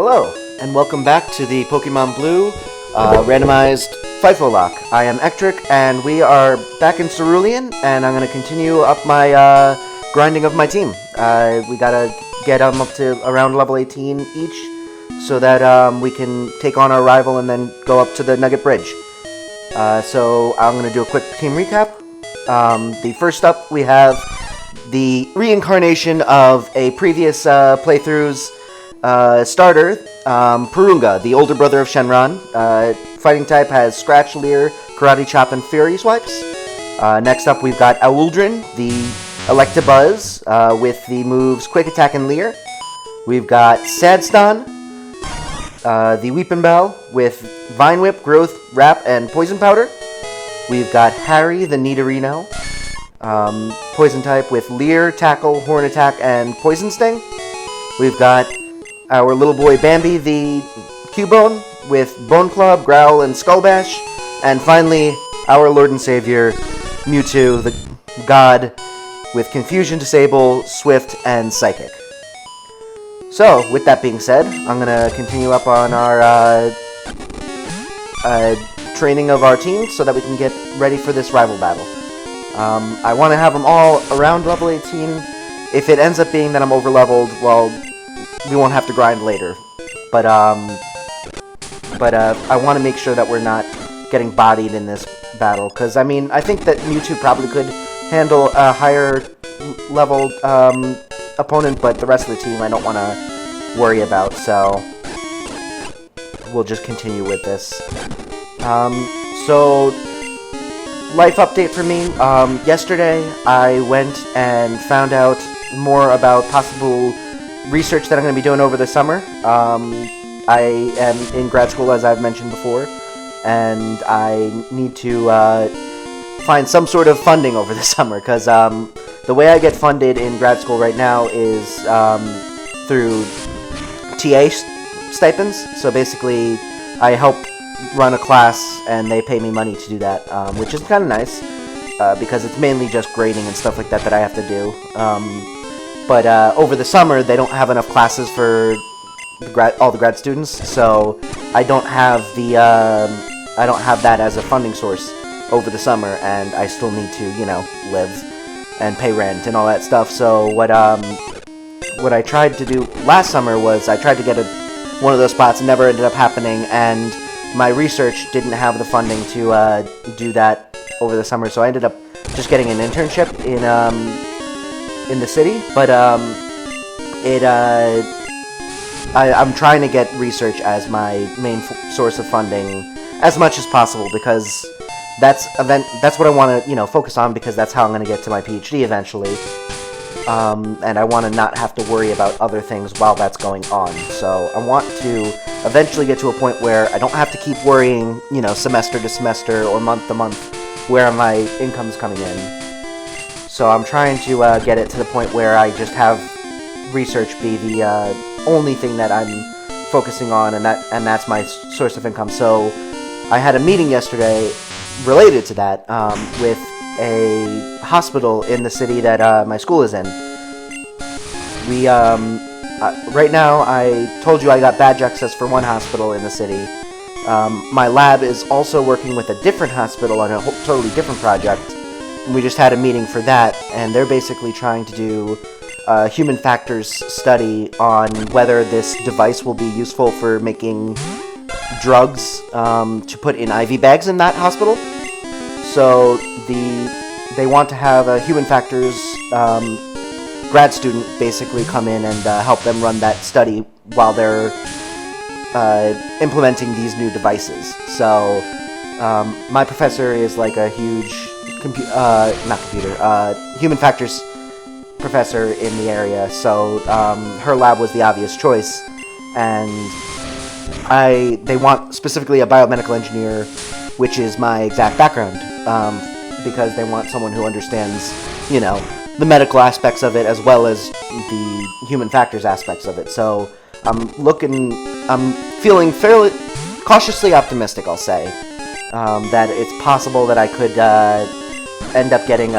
Hello, and welcome back to the Pokemon Blue Randomized FIFO Locke. I am Ectric, and we are back in Cerulean, and I'm going to continue up my grinding of my team. We gotta get them up to around level 18 each, so that we can take on our rival and then go up to the Nugget Bridge. So I'm going to do a quick team recap. The first up, we have the reincarnation of a previous playthrough's starter, Purunga, the older brother of Shenron. Fighting type has Scratch, Leer, Karate Chop, and Fury Swipes. Next up, we've got Owldrin, the Electabuzz, with the moves Quick Attack and Leer. We've got Sadston, the Weepinbell, with Vine Whip, Growth, Wrap, and Poison Powder. We've got Harry, the Nidorino, Poison type, with Leer, Tackle, Horn Attack, and Poison Sting. We've got our little boy Bambi, the Cubone, with Bone Club, Growl, and Skull Bash. And finally, our Lord and Savior, Mewtwo, the God, with Confusion, Disable, Swift, and Psychic. So, with that being said, I'm going to continue up on our training of our team so that we can get ready for this rival battle. I want to have them all around level 18. If it ends up being that I'm over-leveled, well, we won't have to grind later. But I want to make sure that we're not getting bodied in this battle, because, I mean, I think that Mewtwo probably could handle a higher level opponent, but the rest of the team I don't want to worry about, so we'll just continue with this. So, life update for me. Yesterday, I went and found out more about possible research that I'm going to be doing over the summer. I am in grad school, as I've mentioned before, and I need to find some sort of funding over the summer, because the way I get funded in grad school right now is through TA stipends. So basically, I help run a class, and they pay me money to do that, which is kind of nice, because it's mainly just grading and stuff like that that I have to do. But over the summer, they don't have enough classes for all the grad students, so I don't have that as a funding source over the summer, and I still need to, live and pay rent and all that stuff. So what I tried to do last summer was I tried to get one of those spots. It never ended up happening, and my research didn't have the funding to do that over the summer, so I ended up just getting an internship in the city, but I'm trying to get research as my main source of funding as much as possible, because that's what I want to focus on, because that's how I'm going to get to my PhD eventually, and I want to not have to worry about other things while that's going on. So I want to eventually get to a point where I don't have to keep worrying, semester to semester or month to month where my income's coming in. So I'm trying to get it to the point where I just have research be the only thing that I'm focusing on, and that's my source of income. So I had a meeting yesterday related to that with a hospital in the city that my school is in. We right now, I told you I got badge access for one hospital in the city. My lab is also working with a different hospital on a totally different project. We just had a meeting for that, and they're basically trying to do a human factors study on whether this device will be useful for making drugs to put in IV bags in that hospital. So they want to have a human factors grad student basically come in and help them run that study while they're implementing these new devices. So my professor is like a huge human factors professor in the area, so her lab was the obvious choice, and they want specifically a biomedical engineer, which is my exact background, because they want someone who understands, the medical aspects of it as well as the human factors aspects of it. So I'm feeling fairly cautiously optimistic, I'll say, that it's possible that I could end up getting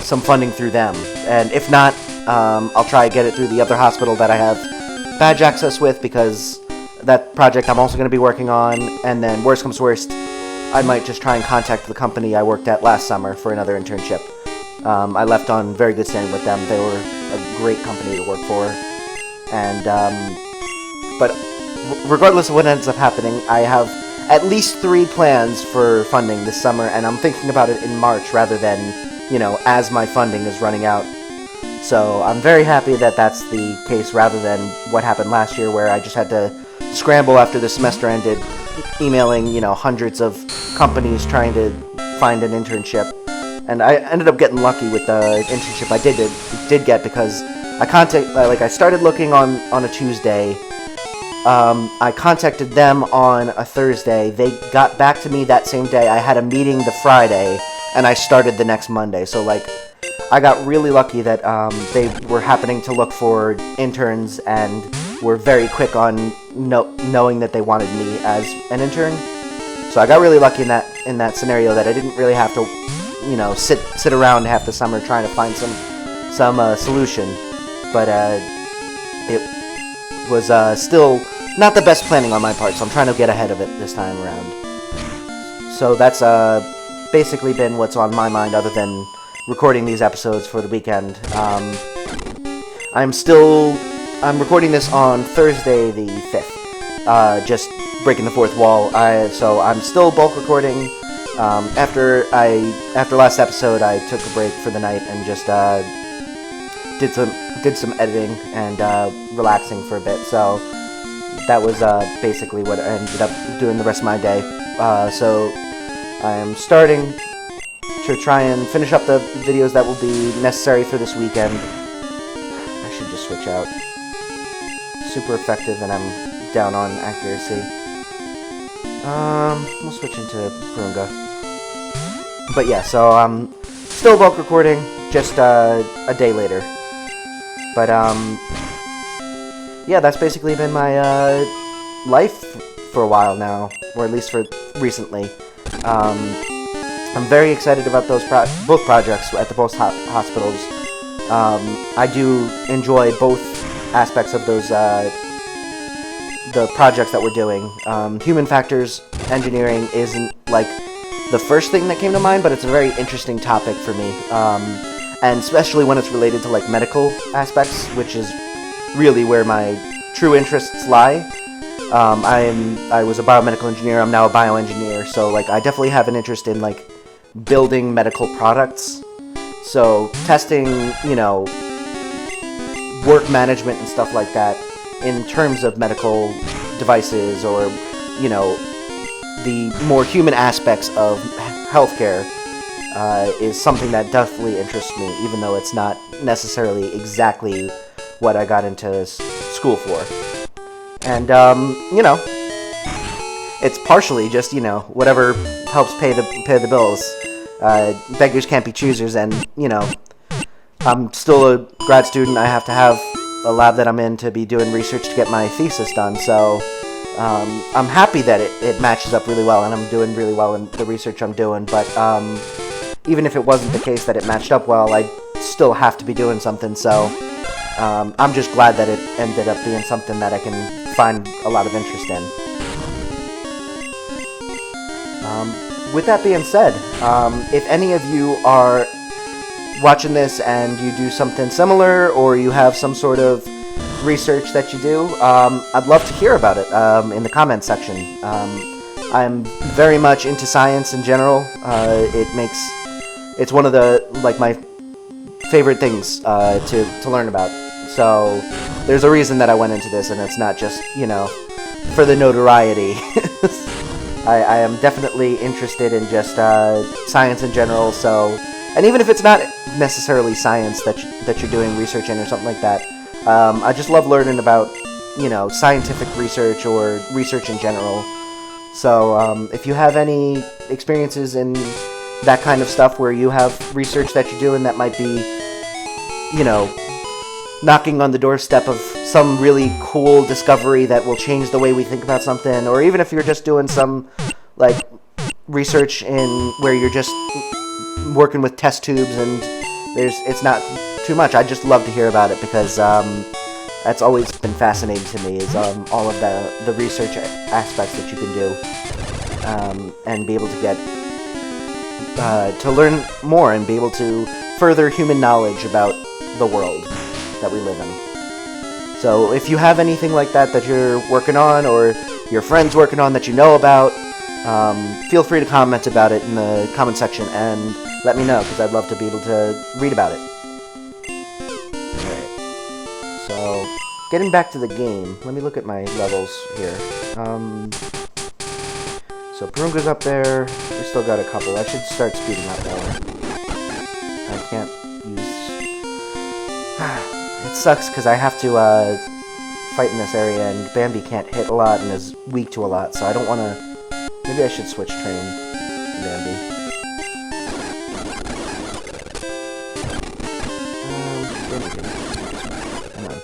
some funding through them, and if not, I'll try to get it through the other hospital that I have badge access with, because that project I'm also going to be working on. And then worst comes worst, I might just try and contact the company I worked at last summer for another internship. I left on very good standing with them. They were a great company to work for. And but regardless of what ends up happening, I have at least 3 plans for funding this summer, and I'm thinking about it in March rather than, as my funding is running out. So I'm very happy that that's the case rather than what happened last year, where I just had to scramble after the semester ended, emailing, hundreds of companies trying to find an internship. And I ended up getting lucky with the internship I did get, because I started looking on a Tuesday. I contacted them on a Thursday. They got back to me that same day. I had a meeting the Friday, and I started the next Monday. So, I got really lucky that they were happening to look for interns and were very quick on knowing that they wanted me as an intern. So I got really lucky in that scenario, that I didn't really have to, sit around half the summer trying to find some solution. But it was still not the best planning on my part, so I'm trying to get ahead of it this time around. So that's basically been what's on my mind, other than recording these episodes for the weekend. I'm recording this on Thursday the 5th, just breaking the fourth wall. So I'm still bulk recording. After last episode, I took a break for the night and just did some editing and relaxing for a bit. So that was basically what I ended up doing the rest of my day. So I am starting to try and finish up the videos that will be necessary for this weekend. I should just switch out. Super effective, and I'm down on accuracy. We'll switch into Purunga. But yeah, so I'm still bulk recording, just a day later. But yeah, that's basically been my life for a while now, or at least for recently. I'm very excited about those both projects at the both hospitals. I do enjoy both aspects of those the projects that we're doing. Human factors engineering isn't the first thing that came to mind, but it's a very interesting topic for me, and especially when it's related to medical aspects, which is really where my true interests lie. I was a biomedical engineer. I'm now a bioengineer, so I definitely have an interest in building medical products. So testing, work management and stuff like that in terms of medical devices, or the more human aspects of healthcare is something that definitely interests me, even though it's not necessarily exactly what I got into school for. And it's partially just whatever helps pay the bills. Beggars can't be choosers, and I'm still a grad student. I have to have a lab that I'm in to be doing research to get my thesis done. So I'm happy that it matches up really well, and I'm doing really well in the research I'm doing. But even if it wasn't the case that it matched up well, I still have to be doing something. So I'm just glad that it ended up being something that I can find a lot of interest in. With that being said, if any of you are watching this and you do something similar, or you have some sort of research that you do, I'd love to hear about it in the comments section. I'm very much into science in general. It's one of the my favorite things to learn about. So there's a reason that I went into this, and it's not just for the notoriety. I am definitely interested in just science in general. So, and even if it's not necessarily science that you're doing research in or something like that, I just love learning about scientific research or research in general. So if you have any experiences in that kind of stuff where you have research that you're doing that might be knocking on the doorstep of some really cool discovery that will change the way we think about something, or even if you're just doing some research in where you're just working with test tubes and it's not too much, I'd just love to hear about it, because That's always been fascinating to me, is all of the research aspects that you can do, and be able to get to learn more and be able to further human knowledge about the world that we live in. So if you have anything like that you're working on, or your friend's working on that you know about, feel free to comment about it in the comment section and let me know, because I'd love to be able to read about it. Alright, so getting back to the game, let me look at my levels here. So Purunga's up there, we still got a couple. I should start speeding up more. I can't use... It sucks because I have to fight in this area, and Bambi can't hit a lot and is weak to a lot, so I don't want to... Maybe I should switch train Bambi. Hang on.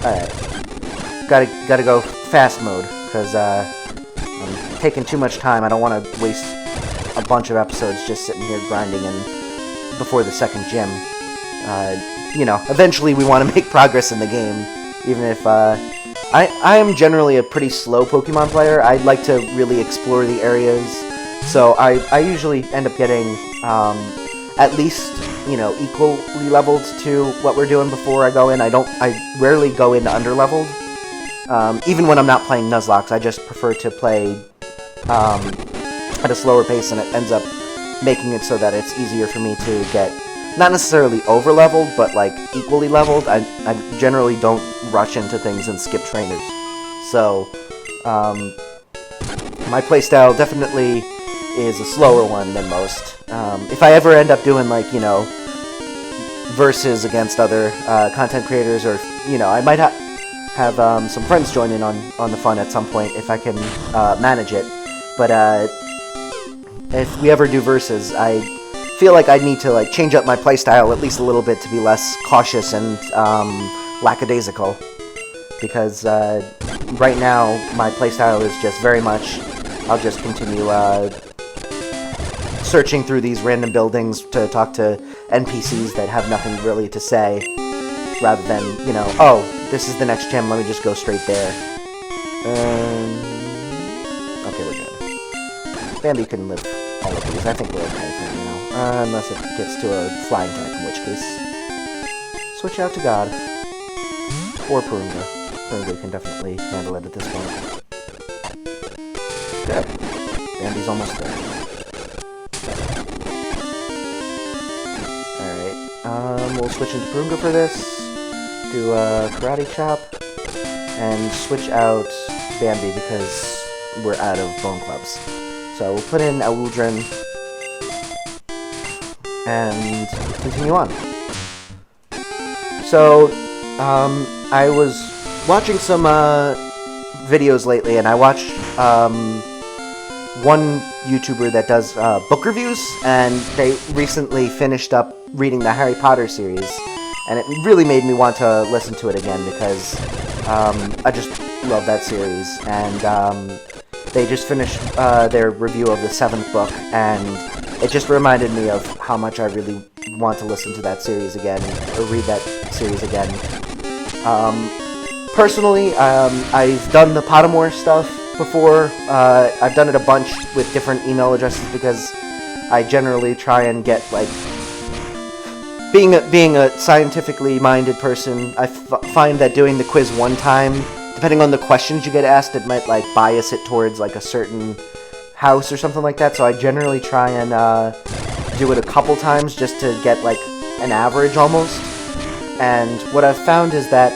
Alright. Gotta go fast mode, because I'm taking too much time. I don't want to waste a bunch of episodes just sitting here grinding and before the second gym. You know, eventually we want to make progress in the game, even if, I am generally a pretty slow Pokemon player. I like to really explore the areas, so I usually end up getting, at least, you know, equally leveled to what we're doing before I go in. I rarely go into underleveled, even when I'm not playing Nuzlocke. I just prefer to play, at a slower pace, and it ends up making it so that it's easier for me to get, not necessarily over-leveled, but, like, equally leveled. I generally don't rush into things and skip trainers. So, my playstyle definitely is a slower one than most. If I ever end up doing, like, you know, versus against other content creators, or, you know, I might have some friends join in on the fun at some point if I can manage it. But if we ever do versus, I feel like I need to, like, change up my playstyle at least a little bit to be less cautious and lackadaisical, because right now my playstyle is just very much, I'll just continue searching through these random buildings to talk to NPCs that have nothing really to say, rather than, you know, oh, this is the next gym, let me just go straight there. Okay, we're good. Bambi can live all of these. I think we're okay for now. Unless it gets to a flying type, in which case, switch out to God. Or Purunga. Purunga can definitely handle it at this point. Good. Bambi's almost there. Alright, we'll switch into Purunga for this. Do a Karate Chop. And switch out Bambi because we're out of Bone Clubs. So we'll put in Awudrin and continue on. So, I was watching some videos lately, and I watched one YouTuber that does book reviews, and they recently finished up reading the Harry Potter series, and it really made me want to listen to it again, because I just love that series. And they just finished their review of the 7th book, and it just reminded me of how much I really want to listen to that series again, or read that series again. Personally, I've done the Pottermore stuff before. I've done it a bunch with different email addresses, because I generally try and get, like, being a scientifically minded person, I find that doing the quiz one time, depending on the questions you get asked, it might, like, bias it towards, like, a certain house or something like that, so I generally try and do it a couple times just to get, like, an average almost. And what I've found is that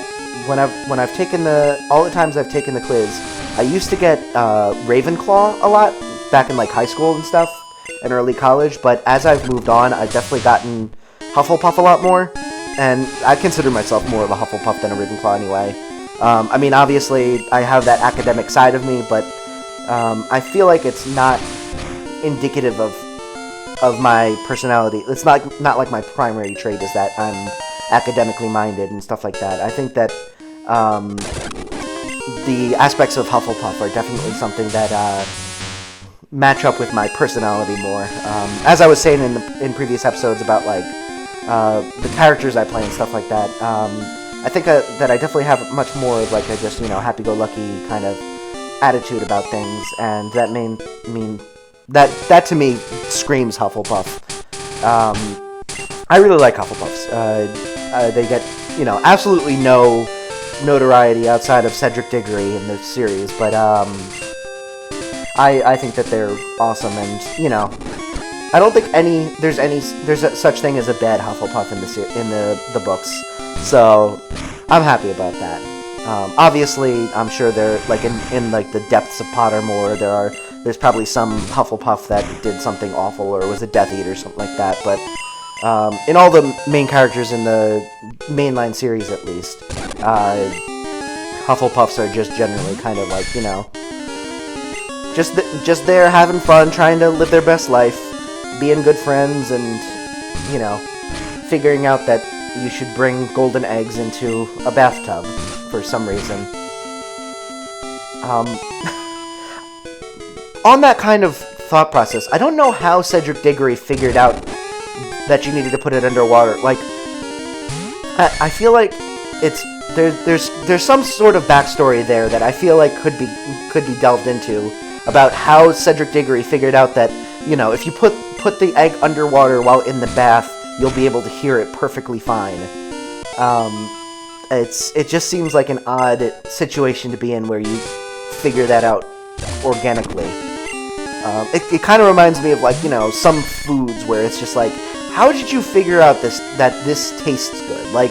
when I've taken all the times I've taken the quiz, I used to get Ravenclaw a lot back in, like, high school and stuff, and early college, but as I've moved on, I've definitely gotten Hufflepuff a lot more, and I consider myself more of a Hufflepuff than a Ravenclaw anyway. I mean, obviously, I have that academic side of me, but I feel like it's not indicative of my personality. It's not like my primary trait is that I'm academically minded and stuff like that. I think that the aspects of Hufflepuff are definitely something that match up with my personality more. As I was saying in previous episodes about, like, the characters I play and stuff like that, I think that I definitely have much more of like a just, happy-go-lucky kind of attitude about things, and that that to me screams Hufflepuff. I really like Hufflepuffs. They get, absolutely no notoriety outside of Cedric Diggory in the series, but I think that they're awesome, and I don't think there's such thing as a bad Hufflepuff in the books, so I'm happy about that. Obviously, I'm sure they're like in like the depths of Pottermore. There's probably some Hufflepuff that did something awful or was a Death Eater or something like that, but in all the main characters in the mainline series, at least, Hufflepuffs are just generally kind of like, just there having fun, trying to live their best life, being good friends, and, figuring out that you should bring golden eggs into a bathtub for some reason. On that kind of thought process, I don't know how Cedric Diggory figured out that you needed to put it underwater. Like, I feel like there's some sort of backstory there that I feel like could be delved into about how Cedric Diggory figured out that, if you put the egg underwater while in the bath, you'll be able to hear it perfectly fine. It just seems like an odd situation to be in where you figure that out organically. It kind of reminds me of like, some foods where it's just like, how did you figure out that this tastes good? Like,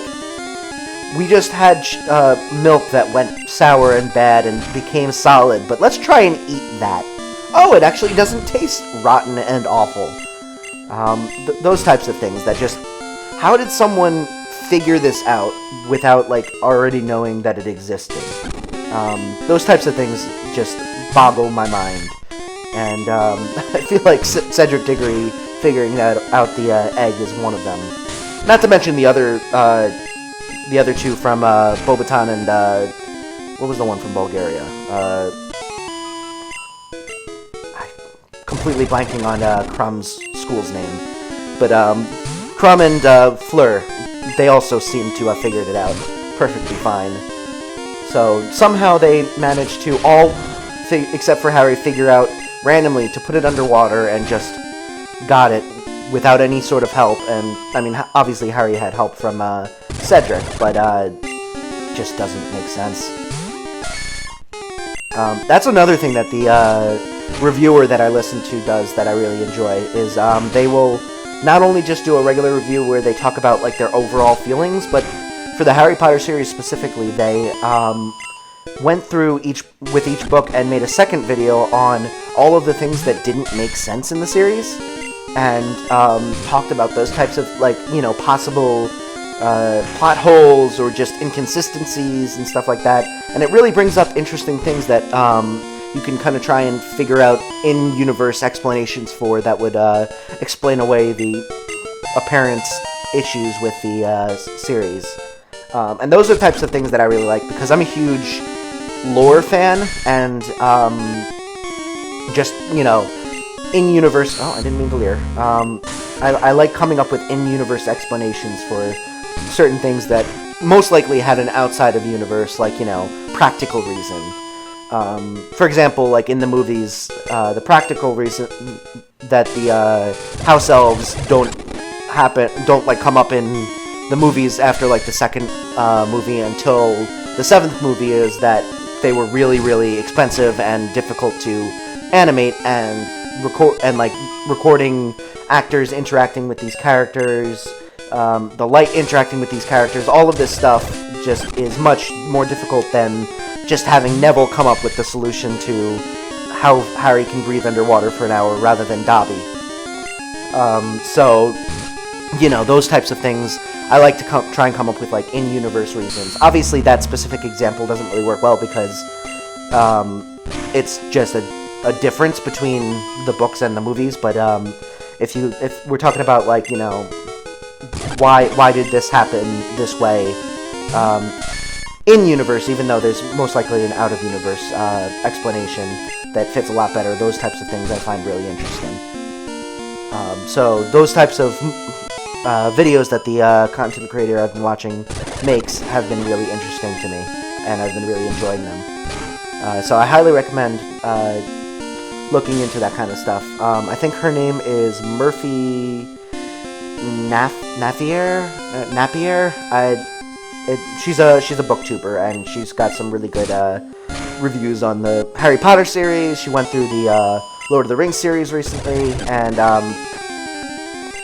we just had milk that went sour and bad and became solid, but let's try and eat that. Oh, it actually doesn't taste rotten and awful. Those types of things that just, how did someone figure this out without like already knowing that it existed? Those types of things just boggle my mind, and I feel like Cedric Diggory figuring out the egg is one of them. Not to mention the other two from Bobaton and what was the one from Bulgaria? Completely blanking on Crumb's school's name, but Crumb and Fleur, they also seem to have figured it out perfectly fine. So somehow they managed to all, except for Harry, figure out randomly to put it underwater and just got it without any sort of help. And I mean, obviously Harry had help from Cedric, but just doesn't make sense. That's another thing that the reviewer that I listen to does that I really enjoy is they will not only just do a regular review where they talk about like their overall feelings, but for the Harry Potter series specifically, they went through each book and made a second video on all of the things that didn't make sense in the series, and talked about those types of like, possible plot holes or just inconsistencies and stuff like that. And it really brings up interesting things that you can kind of try and figure out in-universe explanations for that would explain away the apparent issues with the series. And those are the types of things that I really like, because I'm a huge lore fan, and just, in-universe... Oh, I didn't mean to leer. I like coming up with in-universe explanations for certain things that most likely had an outside-of-universe, like, practical reason. For example, like in the movies, the practical reason that the house elves don't like come up in the movies after like the second movie until the seventh movie is that they were really, really expensive and difficult to animate and record, and like recording actors interacting with these characters, the light interacting with these characters, all of this stuff just is much more difficult than just having Neville come up with the solution to how Harry can breathe underwater for an hour rather than Dobby. So, those types of things, I like to try and come up with, like, in-universe reasons. Obviously, that specific example doesn't really work well because it's just a difference between the books and the movies, but if we're talking about, like, why did this happen this way, in-universe, even though there's most likely an out-of-universe explanation that fits a lot better, those types of things I find really interesting. So those types of videos that the content creator I've been watching makes have been really interesting to me, and I've been really enjoying them. So I highly recommend looking into that kind of stuff. I think her name is Murphy Napier. She's a booktuber, and she's got some really good reviews on the Harry Potter series. She went through the Lord of the Rings series recently, and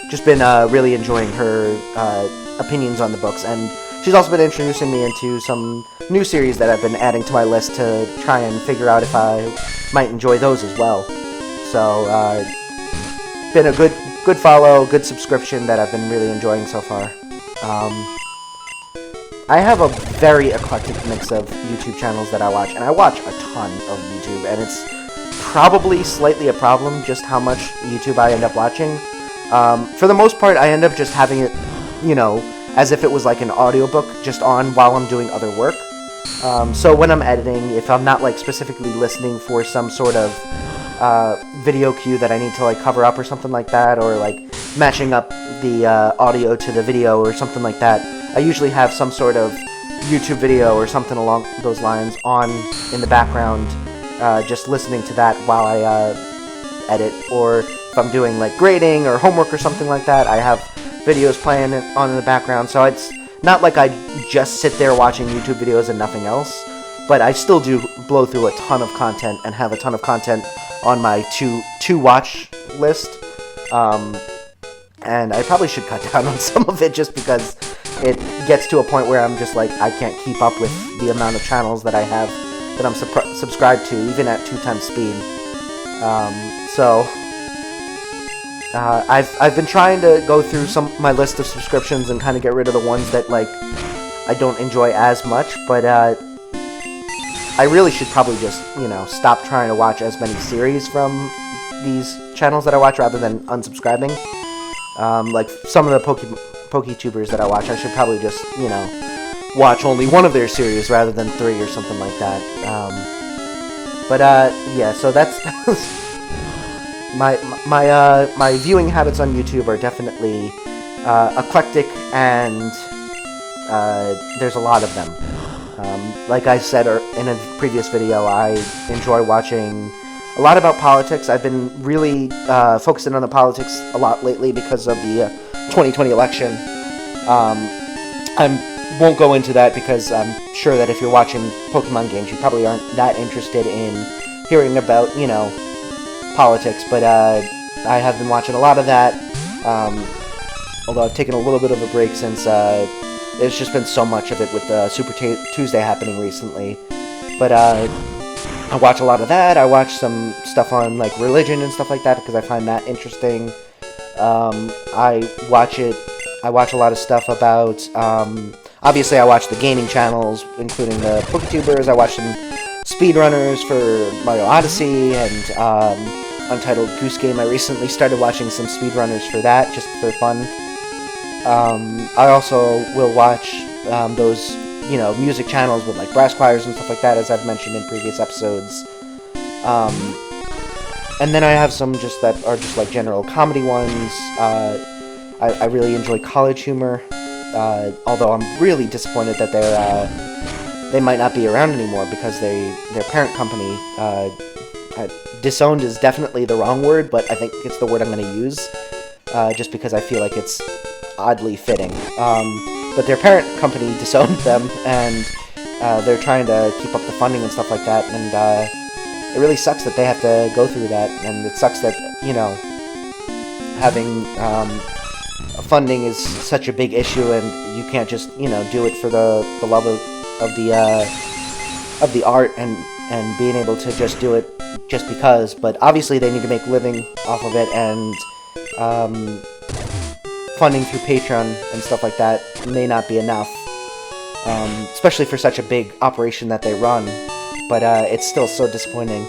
just been really enjoying her opinions on the books. And she's also been introducing me into some new series that I've been adding to my list to try and figure out if I might enjoy those as well. So, been a good follow, good subscription that I've been really enjoying so far. I have a very eclectic mix of YouTube channels that I watch, and I watch a ton of YouTube, and it's probably slightly a problem just how much YouTube I end up watching. For the most part, I end up just having it, as if it was like an audiobook just on while I'm doing other work. So when I'm editing, if I'm not like specifically listening for some sort of video cue that I need to like cover up or something like that, or like matching up the audio to the video or something like that, I usually have some sort of YouTube video or something along those lines on in the background, just listening to that while I edit. Or if I'm doing like grading or homework or something like that, I have videos playing on in the background. So it's not like I just sit there watching YouTube videos and nothing else, but I still do blow through a ton of content and have a ton of content on my to watch list. And I probably should cut down on some of it just because it gets to a point where I'm just like, I can't keep up with the amount of channels that I have that I'm subscribed to, even at 2x speed. I've been trying to go through my list of subscriptions and kind of get rid of the ones that like I don't enjoy as much, but I really should probably just stop trying to watch as many series from these channels that I watch rather than unsubscribing. Like some of the PokeTubers that I watch, I should probably just watch only one of their series rather than 3 or something like that. Yeah, so that's my viewing habits on YouTube are definitely eclectic, and there's a lot of them. Like I said in a previous video, I enjoy watching a lot about politics. I've been really focusing on the politics a lot lately because of the 2020 election. I won't go into that because I'm sure that if you're watching Pokemon games, you probably aren't that interested in hearing about, politics, but I have been watching a lot of that, although I've taken a little bit of a break since there's just been so much of it with Super Tuesday happening recently. But I watch a lot of that. I watch some stuff on like religion and stuff like that because I find that interesting. I watch a lot of stuff about, obviously I watch the gaming channels, including the PokeTubers. I watch some speedrunners for Mario Odyssey and Untitled Goose Game. I recently started watching some speedrunners for that, just for fun. I also will watch those, music channels with like brass choirs and stuff like that, as I've mentioned in previous episodes. And then I have some just that are just like general comedy ones. I really enjoy College Humor, although I'm really disappointed that they might not be around anymore because their parent company, disowned is definitely the wrong word, but I think it's the word I'm going to use, just because I feel like it's oddly fitting. But their parent company disowned them, and they're trying to keep up the funding and stuff like that, and it really sucks that they have to go through that, and it sucks that, having funding is such a big issue, and you can't just, do it for the love of the art and being able to just do it just because. But obviously they need to make a living off of it, and funding through Patreon and stuff like that may not be enough, especially for such a big operation that they run. But it's still so disappointing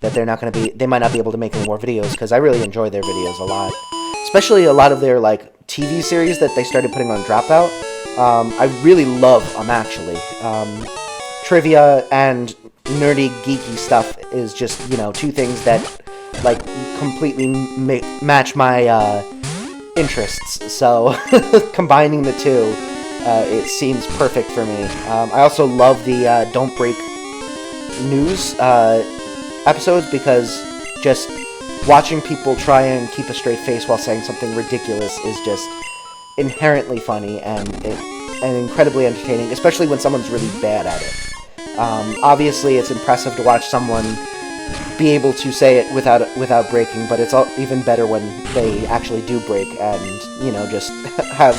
that they might not be able to make any more videos, because I really enjoy their videos a lot. Especially a lot of their like TV series that they started putting on Dropout. I really love them, actually. Trivia and nerdy, geeky stuff is just, two things that like completely match my interests, so combining the two, it seems perfect for me. I also love the Don't Break news episodes, because just watching people try and keep a straight face while saying something ridiculous is just inherently funny and incredibly entertaining, especially when someone's really bad at it. Obviously, it's impressive to watch someone be able to say it without breaking, but it's even better when they actually do break and, you know, just have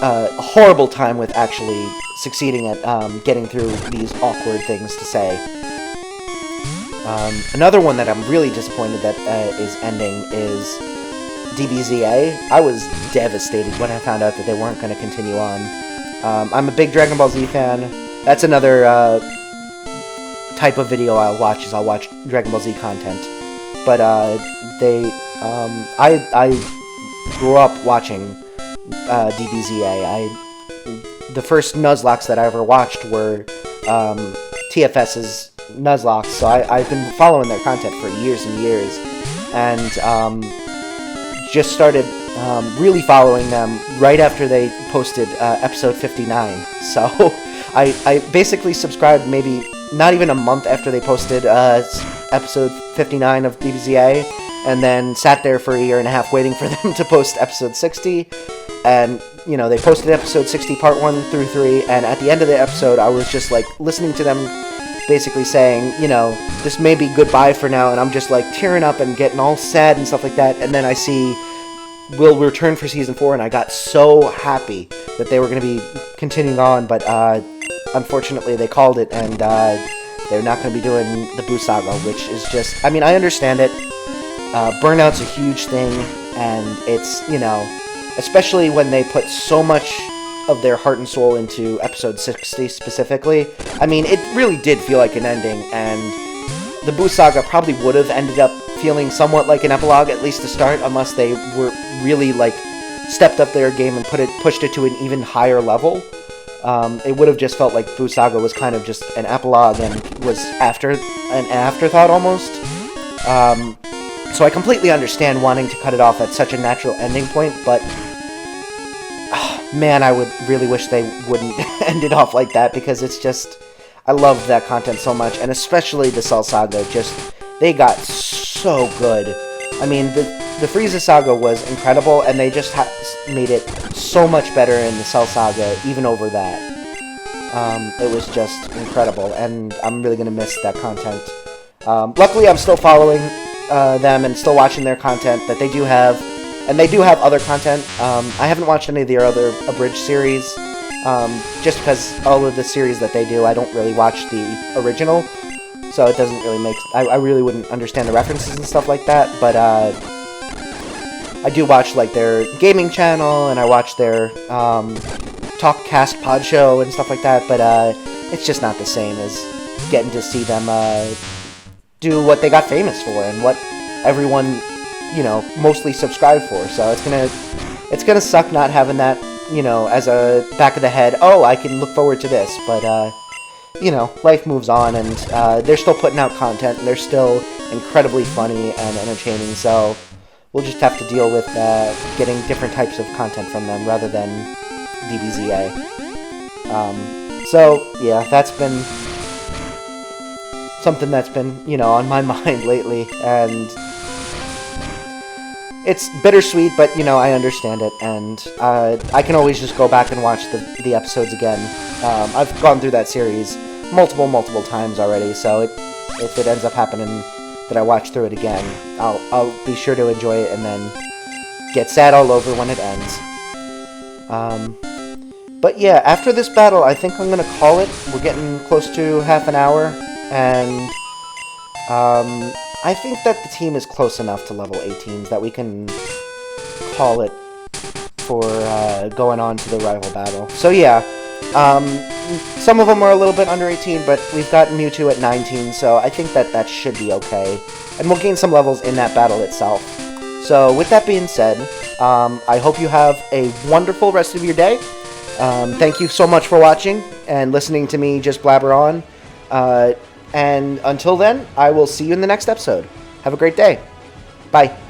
a horrible time with actually succeeding at getting through these awkward things to say. Another one that I'm really disappointed that is ending is DBZA. I was devastated when I found out that they weren't going to continue on. I'm a big Dragon Ball Z fan. That's another type of video I'll watch, is I'll watch Dragon Ball Z content. But I grew up watching DBZA. The first Nuzlocks that I ever watched were TFS's Nuzlocke, so I've been following their content for years and years, and just started really following them right after they posted episode 59. So I basically subscribed maybe not even a month after they posted episode 59 of DBZA, and then sat there for a year and a half waiting for them to post episode 60, and, you know, they posted episode 60 part 1 through 3, and at the end of the episode I was just like listening to them basically saying, you know, this may be goodbye for now, and I'm just like tearing up and getting all sad and stuff like that, and then I see will return for season 4, and I got so happy that they were going to be continuing on, but unfortunately they called it, and they're not going to be doing the Boo Saga, which is just, I mean, I understand it. Burnout's a huge thing, and it's, you know, especially when they put so much of their heart and soul into episode 60 specifically. I mean, it really did feel like an ending, and the Boo Saga probably would have ended up feeling somewhat like an epilogue, at least to start, unless they were really, like, stepped up their game and pushed it to an even higher level. It would have just felt like Boo Saga was kind of just an epilogue and was an afterthought almost. So I completely understand wanting to cut it off at such a natural ending point, but man, I would really wish they wouldn't end it off like that, because it's just, I love that content so much, and especially the Cell Saga, just, they got so good. I mean, the Frieza Saga was incredible, and they just made it so much better in the Cell Saga, even over that. It was just incredible, and I'm really going to miss that content. Luckily, I'm still following them and still watching their content that they do have, and they do have other content. I haven't watched any of their other abridged series, just because all of the series that they do, I don't really watch the original, so it doesn't really make, I really wouldn't understand the references and stuff like that, but I do watch, like, their gaming channel, and I watch their Talkcast pod show and stuff like that, but it's just not the same as getting to see them do what they got famous for, and what everyone, you know, mostly subscribed for. So it's gonna suck not having that, you know, as a back of the head. Oh, I can look forward to this, but you know, life moves on, and they're still putting out content, and they're still incredibly funny and entertaining. So we'll just have to deal with getting different types of content from them rather than DBZA. So yeah, that's been something that's been, you know, on my mind lately, and it's bittersweet, but, you know, I understand it, and I can always just go back and watch the episodes again. I've gone through that series multiple times already, so if it ends up happening that I watch through it again, I'll be sure to enjoy it and then get sad all over when it ends. But yeah, after this battle, I think I'm gonna call it. We're getting close to half an hour, and I think that the team is close enough to level 18 that we can call it for going on to the rival battle. So yeah, some of them are a little bit under 18, but we've got Mewtwo at 19, so I think that should be okay. And we'll gain some levels in that battle itself. So with that being said, I hope you have a wonderful rest of your day. Thank you so much for watching and listening to me just blabber on. And until then, I will see you in the next episode. Have a great day. Bye.